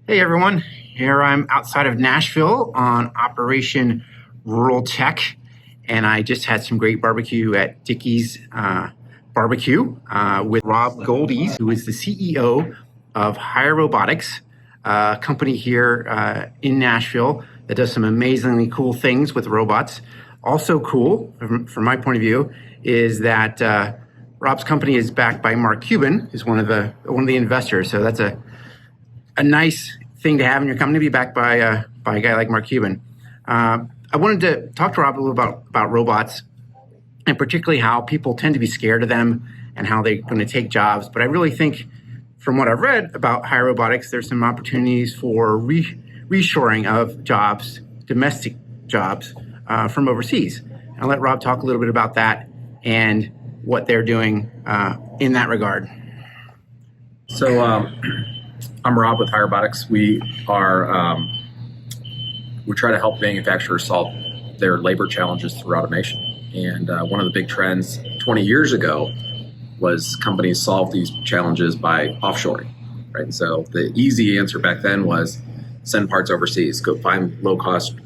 Hey everyone, here I'm outside of Nashville on Operation Rural Tech, and I just had some great barbecue at Dickey's Barbecue with Rob Goldiez, who is the CEO of Hirebotics, a company here in Nashville that does some amazingly cool things with robots. Also cool, from my point of view, is that Rob's company is backed by Mark Cuban, who's one of the investors. So that's a nice thing to have in your company, be backed by a guy like Mark Cuban. I wanted to talk to Rob a little about robots, and particularly how people tend to be scared of them and how they're going to take jobs. But I really think, from what I've read about Hirebotics, there's some opportunities for reshoring of jobs, domestic jobs from overseas. I'll let Rob talk a little bit about that and what they're doing in that regard. So I'm Rob with Hirebotics. We try to help manufacturers solve their labor challenges through automation. And one of the big trends 20 years ago was companies solve these challenges by offshoring, right? And so the easy answer back then was send parts overseas, go find low-cost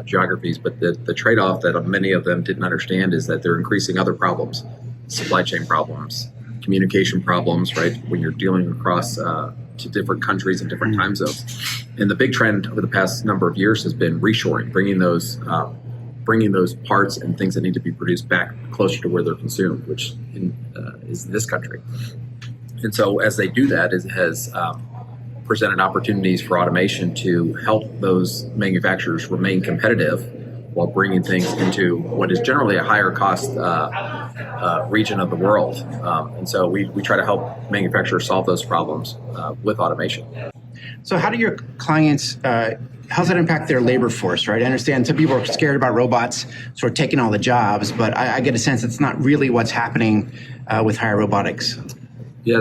geographies. But the trade-off that many of them didn't understand is that they're increasing other problems, supply chain problems, communication problems, right? When you're dealing across to different countries and different time zones. And the big trend over the past number of years has been reshoring, bringing those parts and things that need to be produced back closer to where they're consumed, which is this country. And so as they do that, it has presented opportunities for automation to help those manufacturers remain competitive while bringing things into what is generally a higher cost region of the world. And so we try to help manufacturers solve those problems with automation. So how do your clients, how does that impact their labor force, right? I understand some people are scared about robots sort of taking all the jobs, but I get a sense it's not really what's happening with Hirebotics. Yeah,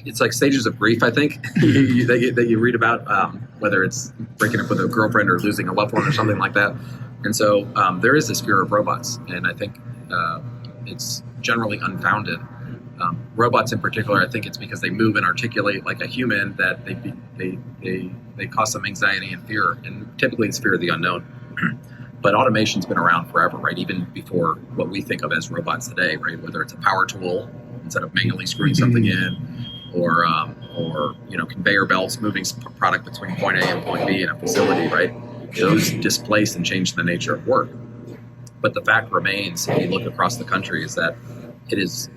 it's like stages of grief, I think, that you read about, whether it's breaking up with a girlfriend or losing a loved one or something like that. And so there is this fear of robots, and I think it's generally unfounded. Robots in particular, I think it's because they move and articulate like a human that they cause some anxiety and fear, and typically it's fear of the unknown. But automation's been around forever, right? Even before what we think of as robots today, right? Whether it's a power tool instead of manually screwing something in, or conveyor belts moving product between point A and point B in a facility, right? Those displace and change the nature of work. But the fact remains, if you look across the country, is that it is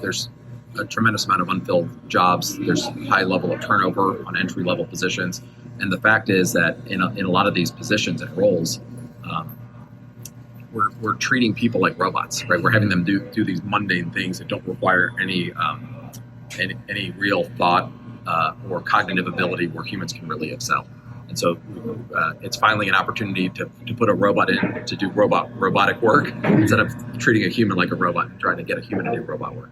there's a tremendous amount of unfilled jobs. There's a high level of turnover on entry level positions, and the fact is that in a lot of these positions and roles, we're treating people like robots, right? We're having them do these mundane things that don't require any real thought or cognitive ability where humans can really excel. And so it's finally an opportunity to put a robot in to do robotic work instead of treating a human like a robot and trying to get a human to do robot work.